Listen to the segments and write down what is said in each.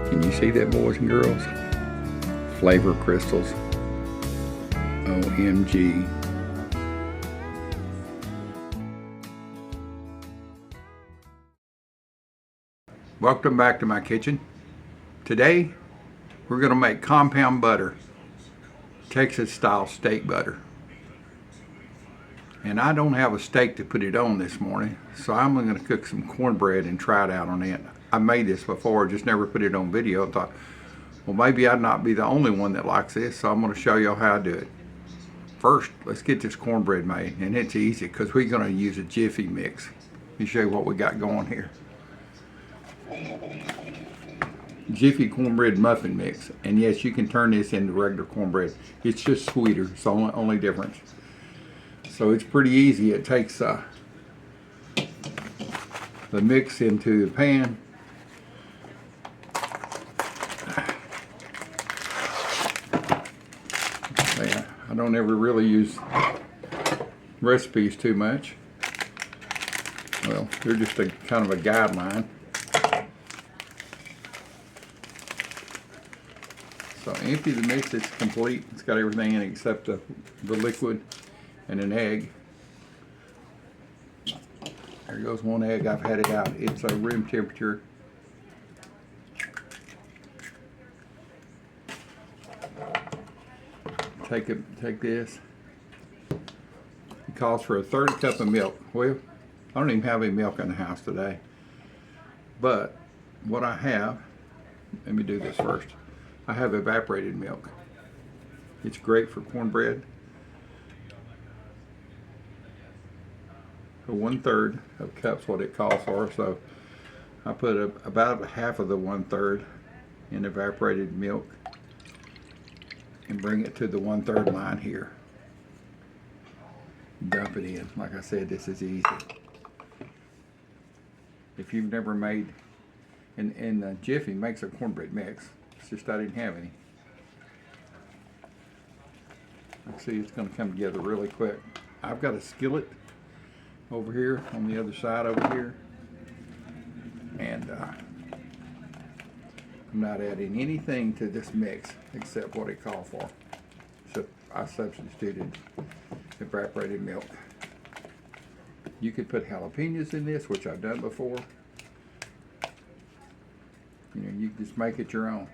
Can you see that, boys and girls? Flavor crystals. OMG. Welcome back to my kitchen. Today we're going to make compound butter, Texas style steak butter. And I don't have a steak to put it on this morning, so I'm going to cook some cornbread and try it out on it. I made this before, just never put it on video. I thought, well, maybe I'd not be the only one that likes this, so I'm going to show y'all how I do it. First, let's get this cornbread made, and it's easy because we're going to use a Jiffy mix. Let me show you what we got going here. Jiffy cornbread muffin mix, and yes, you can turn this into regular cornbread. It's just sweeter. It's the only difference. So it's pretty easy. It takes the mix into the pan. I don't ever really use recipes too much. Well, they're just a kind of a guideline. So empty the mix, it's complete. It's got everything in it except the liquid and an egg. There goes one egg. I've had it out. It's a room temperature. Take this. It calls for a 1/3 cup of milk. Well, I don't even have any milk in the house today. But what I have, let me do this first. I have evaporated milk. It's great for cornbread. So 1/3 of a cup's what it calls for. So I put about half of the 1/3 in evaporated milk and bring it to the 1/3 line here. Dump it in. Like I said, this is easy. If you've never made, and Jiffy makes a cornbread mix. It's just I didn't have any. Let's see, it's going to come together really quick. I've got a skillet over here on the other side over here, and I'm not adding anything to this mix except what it called for. So I substituted evaporated milk. You could put jalapenos in this, which I've done before. You know, you just make it your own.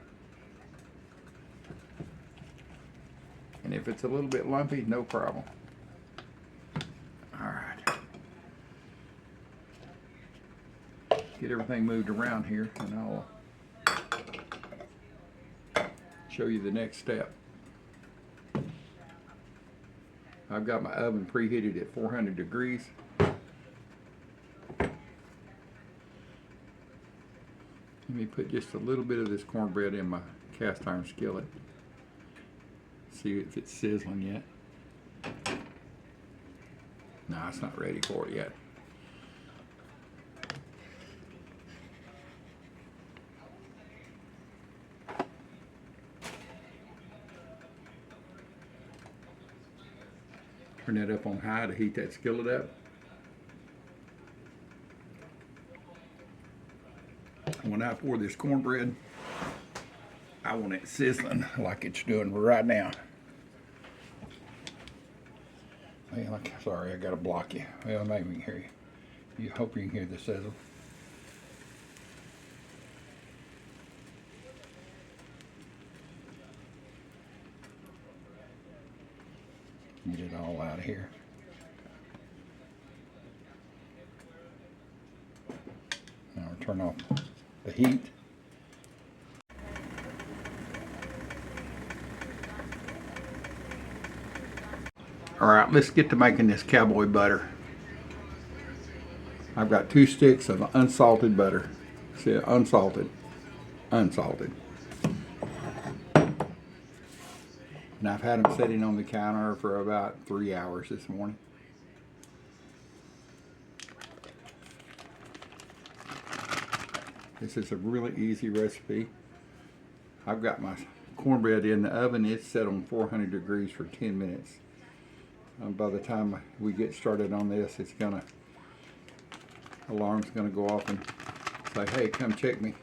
And if it's a little bit lumpy, no problem. All right. Get everything moved around here, and I'll show you the next step. I've got my oven preheated at 400 degrees. Let me put just a little bit of this cornbread in my cast iron skillet. See if it's sizzling yet. No, it's not ready for it yet. Turn that up on high to heat that skillet up. When I pour this cornbread, I want it sizzling like it's doing right now. Well, sorry, I gotta block you. Well, maybe we can hear you. Hope you can hear the sizzle. Get it all out of here. Now we'll turn off the heat. All right, let's get to making this cowboy butter. I've got 2 sticks of unsalted butter. See, unsalted. And I've had them sitting on the counter for about 3 hours this morning. This is a really easy recipe. I've got my cornbread in the oven. It's set on 400 degrees for 10 minutes. By the time we get started on this, alarm's gonna go off and say, hey, come check me.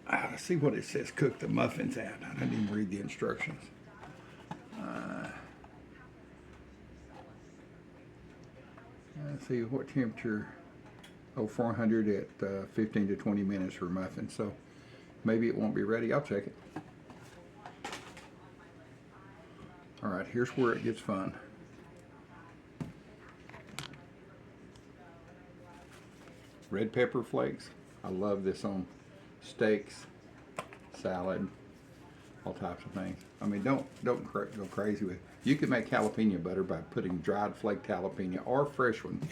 Let's see what it says cook the muffins at. I didn't even read the instructions. Let's see what temperature. Oh, 400 at 15 to 20 minutes for muffins. So maybe it won't be ready. I'll check it. All right, here's where it gets fun. Red pepper flakes. I love this on steaks, salad, all types of things. I mean, don't go crazy with it. You can make jalapeno butter by putting dried flaked jalapeno or fresh ones.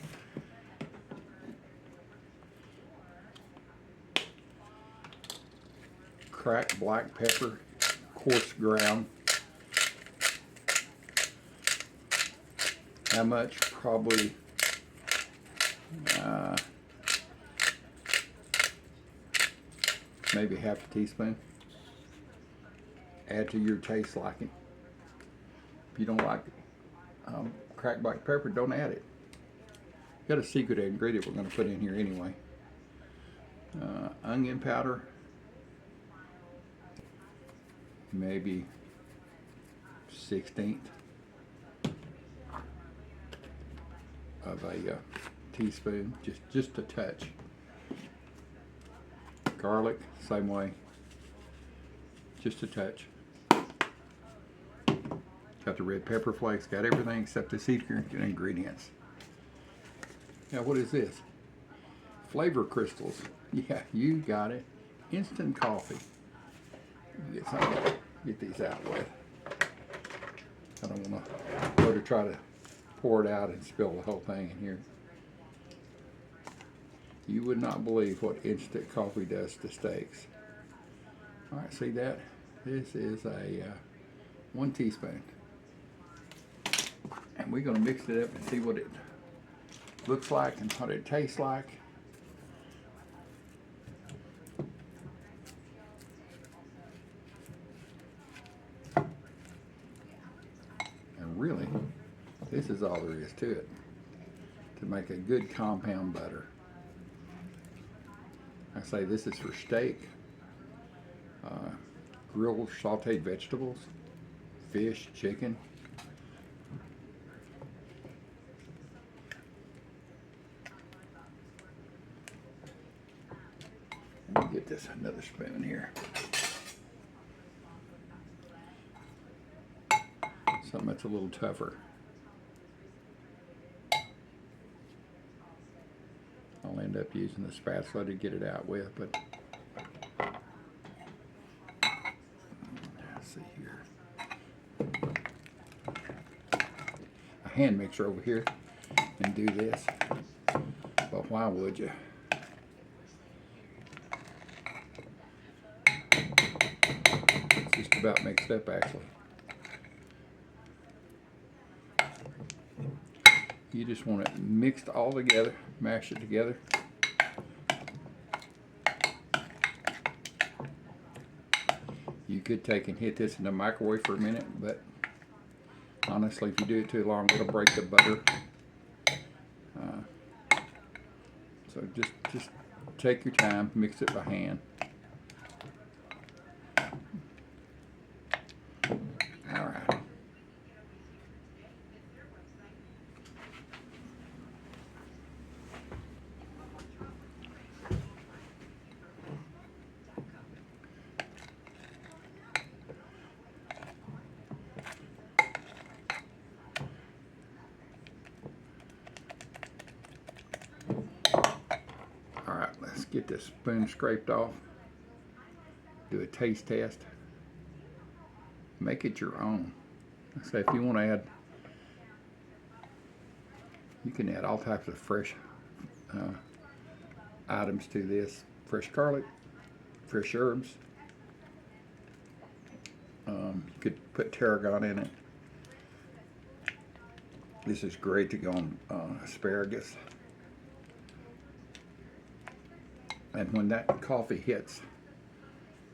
Cracked black pepper, coarse ground. How much? Probably maybe half a teaspoon. Add to your taste liking. If you don't like cracked black pepper, don't add it. Got a secret ingredient we're going to put in here anyway. Onion powder. Maybe 1/16 of a teaspoon, just a touch. Garlic, same way, just a touch. Got the red pepper flakes, got everything except the secret ingredients. Now what is this? Flavor crystals. Yeah, you got it. Instant coffee. Get some. Get these out with. I don't want to go to try to pour it out and spill the whole thing in here. You would not believe what instant coffee does to steaks. All right, see that? This is a 1 teaspoon. And we're going to mix it up and see what it looks like and what it tastes like. Really, this is all there is to it to make a good compound butter. I say this is for steak, grilled sauteed vegetables, fish, chicken. Let me get this another spoon here. Something that's a little tougher. I'll end up using the spatula to get it out with, but let's see here. A hand mixer over here and do this, but why would you? It's just about mixed up actually. You just want it mixed all together, mash it together. You could take and hit this in the microwave for a minute, but honestly, if you do it too long, it'll break the butter. So just take your time, mix it by hand. All right. Get this spoon scraped off. Do a taste test. Make it your own. Say if you want to add, you can add all types of fresh items to this. Fresh garlic, fresh herbs. You could put tarragon in it. This is great to go on asparagus. And when that coffee hits,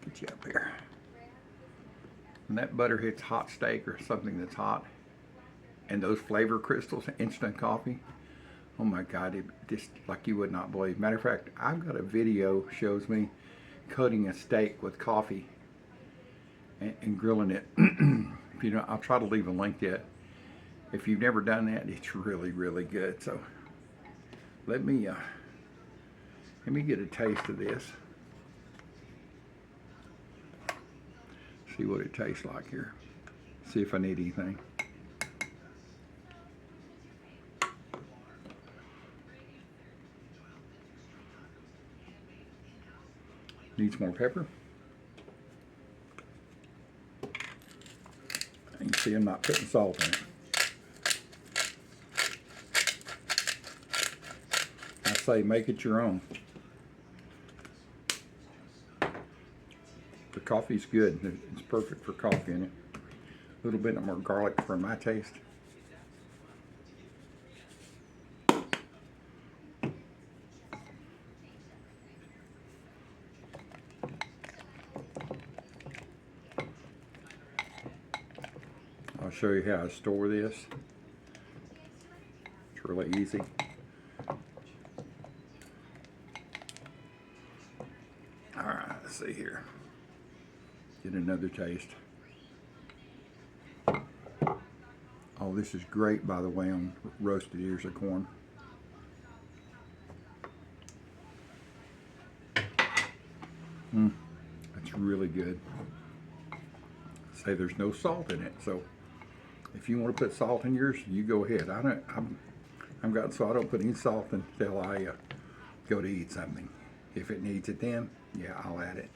get you up here. When that butter hits hot steak or something that's hot, and those flavor crystals, instant coffee, oh my God, it just like you would not believe. Matter of fact, I've got a video shows me coating a steak with coffee and grilling it. If you know, I'll try to leave a link to it. If you've never done that, it's really, really good. So let me get a taste of this. See what it tastes like here. See if I need anything. Needs more pepper. And you see I'm not putting salt in it. I say make it your own. The coffee's good. It's perfect for coffee in it. A little bit more garlic for my taste. I'll show you how I store this. It's really easy. Alright, let's see here. Get another taste. Oh, this is great, by the way, on roasted ears of corn. That's really good. Say there's no salt in it, so if you want to put salt in yours, you go ahead. I'm got so I don't put any salt until I go to eat something. If it needs it then, yeah, I'll add it.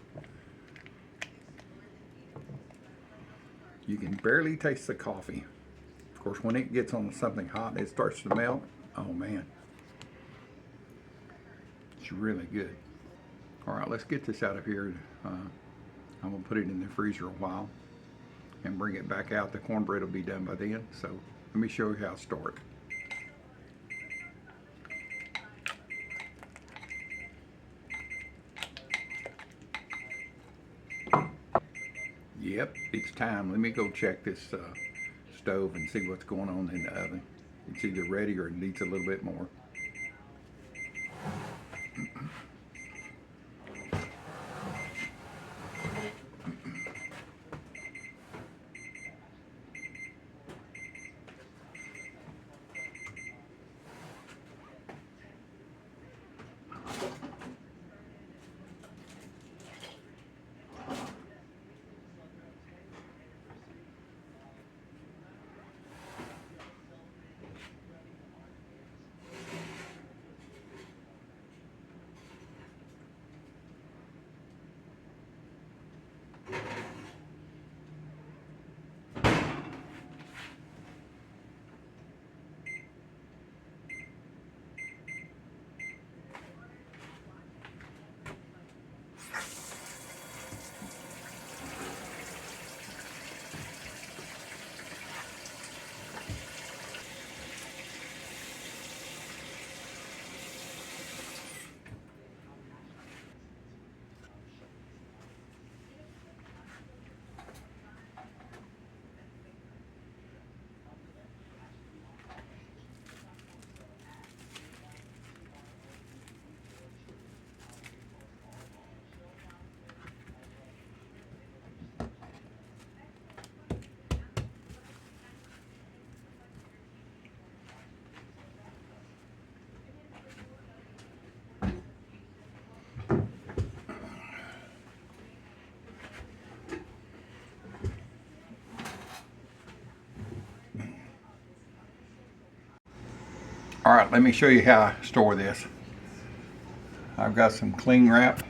You can barely taste the coffee. Of course, when it gets on something hot, it starts to melt. Oh man, it's really good. All right, let's get this out of here. I'm gonna put it in the freezer a while and bring it back out. The cornbread will be done by then. So let me show you how to store it. Yep, it's time. Let me go check this stove and see what's going on in the oven. It's either ready or it needs a little bit more. All right, let me show you how I store this. I've got some cling wrap,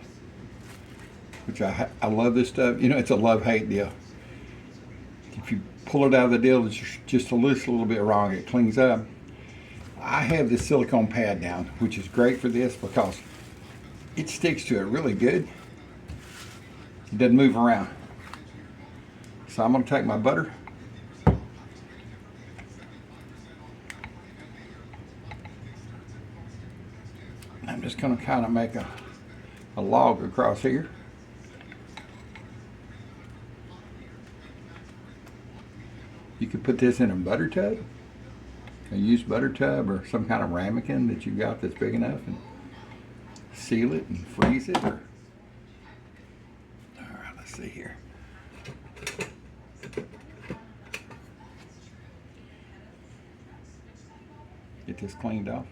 which I love this stuff. You know, it's a love-hate deal. If you pull it out of the deal, it's just a little bit wrong. It clings up. I have this silicone pad down, which is great for this because it sticks to it really good. It doesn't move around. So I'm going to take my butter. I'm just going to kind of make a log across here. You could put this in a butter tub, a used butter tub or some kind of ramekin that you got that's big enough, and seal it and freeze it, or see here. Get this cleaned off.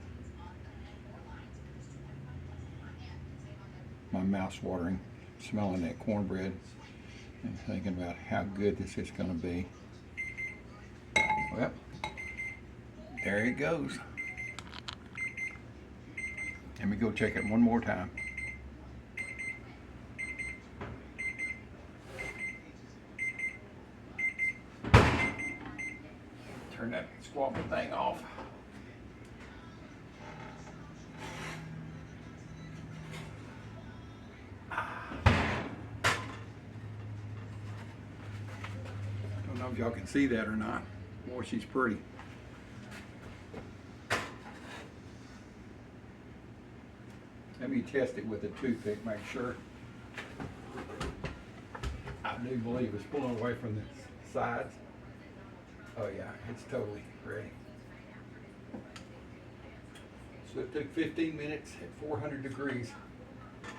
My mouth's watering, smelling that cornbread and thinking about how good this is going to be. Well, there it goes. Let me go check it one more time. Turn that squawking thing off. Don't know if y'all can see that or not. Boy, she's pretty. Let me test it with a toothpick, make sure. I do believe it's pulling away from the sides. Oh yeah, it's totally ready. So it took 15 minutes at 400 degrees,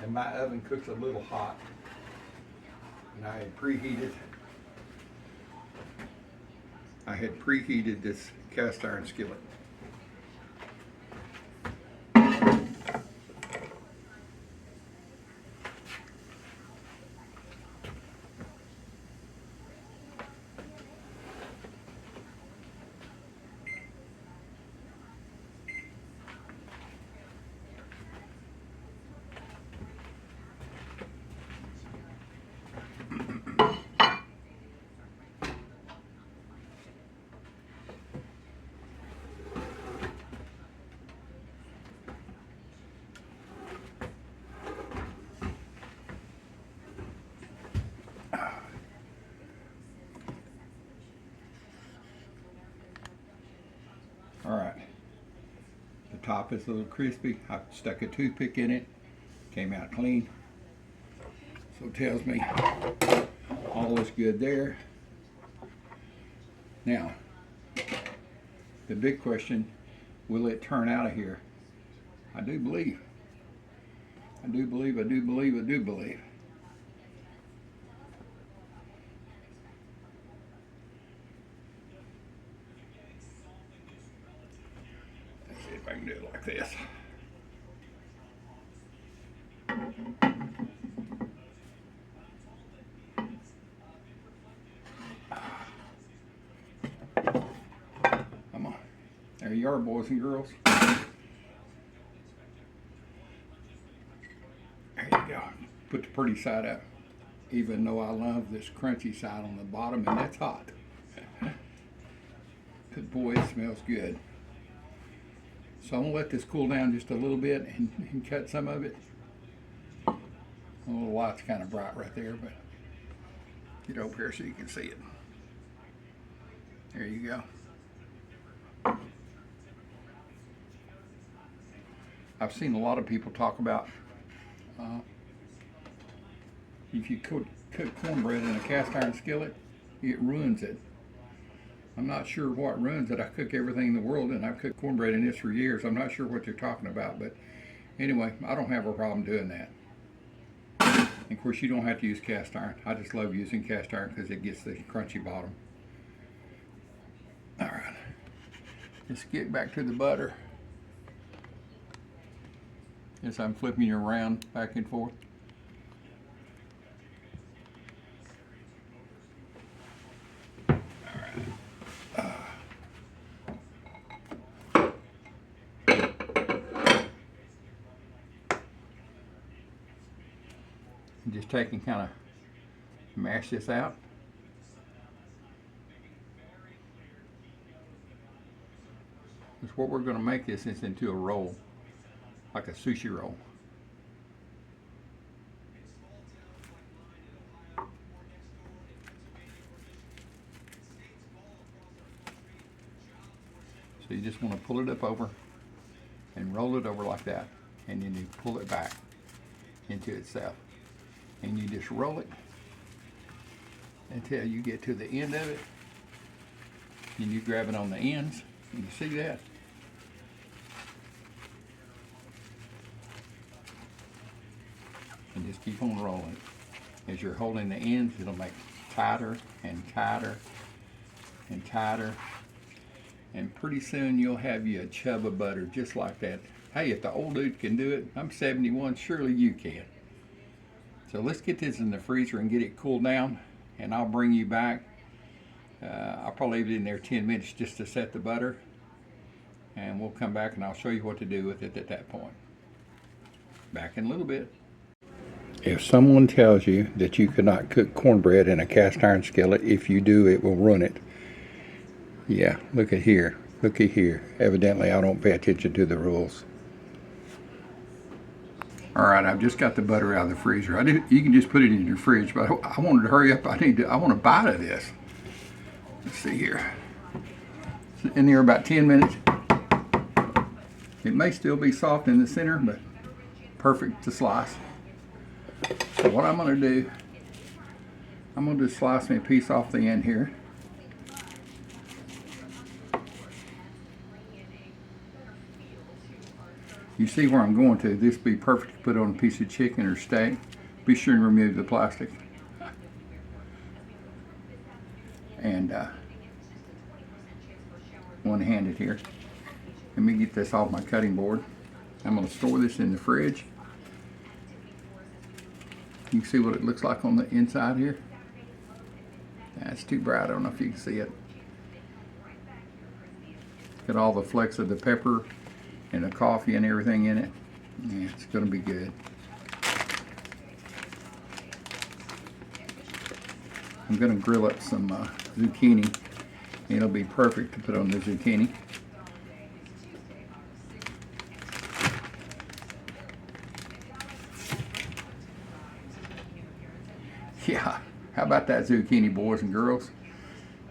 and my oven cooks a little hot. And I had preheated this cast iron skillet. All right, the top is a little crispy. I stuck a toothpick in it, came out clean. So it tells me all is good there. Now, the big question, will it turn out of here? I do believe. I do believe. Let's see if I can do it like this. Come on. There you are, boys and girls. There you go. Put the pretty side up. Even though I love this crunchy side on the bottom, and that's hot. But boy, it smells good. So I'm gonna let this cool down just a little bit and cut some of it. A little light's kind of bright right there, but get over here so you can see it. There you go. I've seen a lot of people talk about if you cook cornbread in a cast iron skillet, it ruins it. I'm not sure what ruins it. I cook everything in the world, and I've cooked cornbread in this for years. I'm not sure what you're talking about, but anyway, I don't have a problem doing that. And of course, you don't have to use cast iron. I just love using cast iron because it gets the crunchy bottom. All right, let's get back to the butter. As I'm flipping you around back and forth. Just take and kind of mash this out. Because what we're going to make this is into a roll, like a sushi roll. So you just want to pull it up over and roll it over like that, and then you pull it back into itself. And you just roll it until you get to the end of it. And you grab it on the ends. You see that? And just keep on rolling. As you're holding the ends, it'll make tighter and tighter and tighter. And pretty soon you'll have you a chub of butter just like that. Hey, if the old dude can do it, I'm 71, surely you can. So let's get this in the freezer and get it cooled down, and I'll bring you back. I'll probably leave it in there 10 minutes just to set the butter, and we'll come back and I'll show you what to do with it at that point. Back in a little bit. If someone tells you that you cannot cook cornbread in a cast iron skillet, if you do, it will ruin it. Yeah, look at here. Looky here. Evidently, I don't pay attention to the rules. All right, I've just got the butter out of the freezer. You can just put it in your fridge, but I wanted to hurry up. I want a bite of this. Let's see here. It's in there about 10 minutes. It may still be soft in the center, but perfect to slice. So what I'm going to do, I'm going to just slice me a piece off the end here. You see where I'm going to. This would be perfect to put on a piece of chicken or steak. Be sure and remove the plastic. And one-handed here. Let me get this off my cutting board. I'm going to store this in the fridge. You can see what it looks like on the inside here. That's too bright. I don't know if you can see it. Got all the flecks of the pepper and the coffee and everything in it. Yeah, it's going to be good. I'm going to grill up some zucchini. It'll be perfect to put on the zucchini. Yeah, how about that zucchini, boys and girls?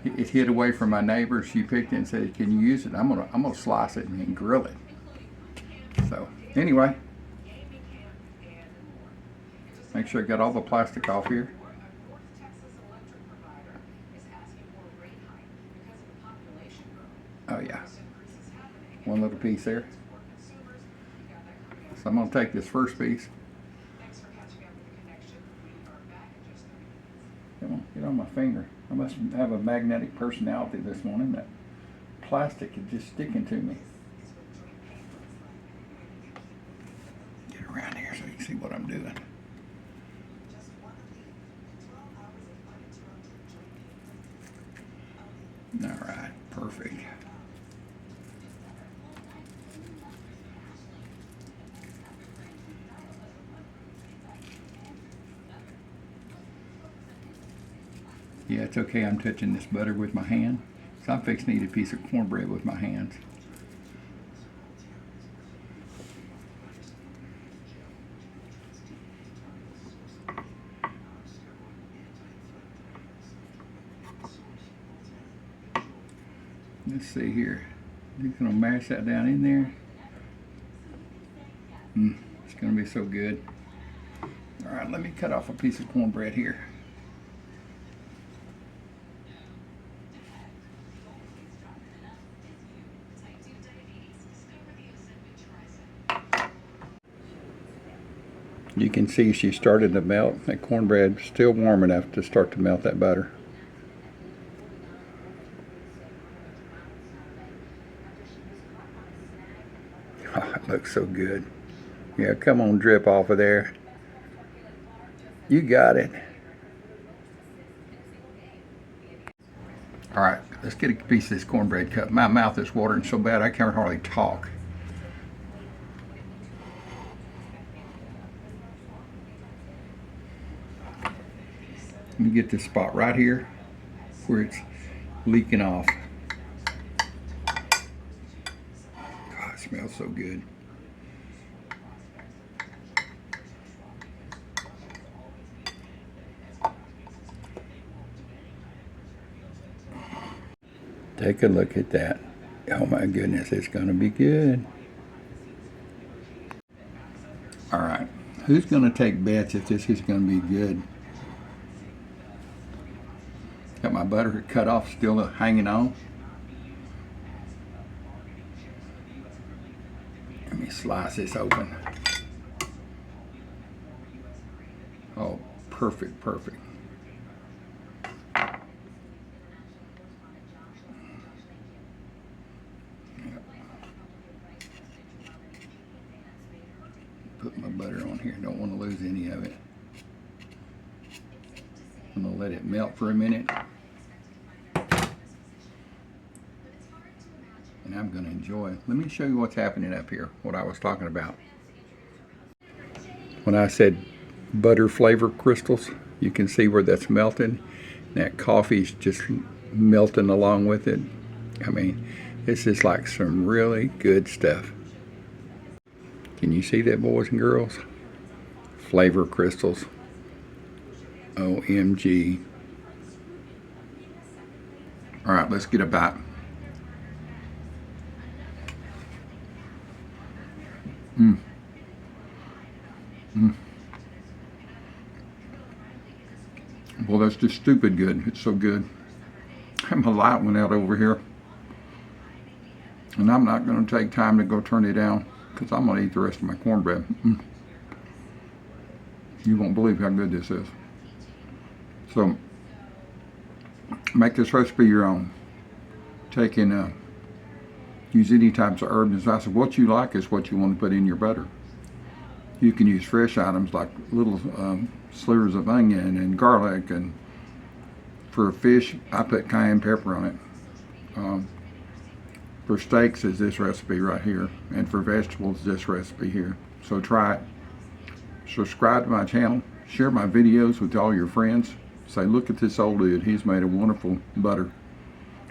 It hid away from my neighbor. She picked it and said, "Can you use it?" I'm gonna slice it and grill it. So anyway, make sure I got all the plastic off here. Oh yeah, one little piece there. So I'm gonna take this first piece. Come on, get on my finger. I must have a magnetic personality this morning. That plastic is just sticking to me. Get around here so you can see what I'm doing. All right, perfect. Yeah, it's okay. I'm touching this butter with my hand. So I'm fixing to eat a piece of cornbread with my hands. Let's see here. Just gonna mash that down in there. It's gonna be so good. All right, let me cut off a piece of cornbread here. You can see she started to melt. That cornbread is still warm enough to start to melt that butter. Oh, it looks so good. Yeah, come on, drip off of there. You got it. All right, let's get a piece of this cornbread cut. My mouth is watering so bad I can't hardly talk. Let me get this spot right here where it's leaking off. God, it smells so good. Take a look at that. Oh my goodness, it's gonna be good. All right, who's gonna take bets if this is gonna be good? Got my butter cut off, still hanging on. Let me slice this open. Oh, perfect, perfect. Put my butter on here, don't want to lose any of it. I'm gonna let it melt for a minute. And I'm gonna enjoy. Let me show you what's happening up here, what I was talking about. When I said butter flavor crystals, you can see where that's melting. That coffee's just melting along with it. I mean, this is like some really good stuff. Can you see that, boys and girls? Flavor crystals. OMG. All right, let's get a bite. Well, that's just stupid good. It's so good. My light went out over here. And I'm not going to take time to go turn it down because I'm going to eat the rest of my cornbread. You won't believe how good this is. So, make this recipe your own. Take in, use any types of herbs and spices. What you like is what you want to put in your butter. You can use fresh items like little slivers of onion and garlic, and for fish I put cayenne pepper on it. For steaks is this recipe right here, and for vegetables this recipe here. So try it. Subscribe to my channel, share my videos with all your friends. Say, look at this old dude, he's made a wonderful butter.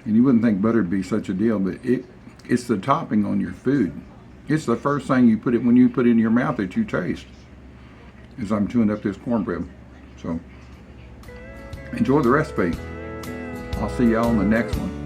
And you wouldn't think butter would be such a deal, but it's the topping on your food. It's the first thing you put it when you put it in your mouth that you taste. As I'm chewing up this cornbread. So enjoy the recipe. I'll see y'all on the next one.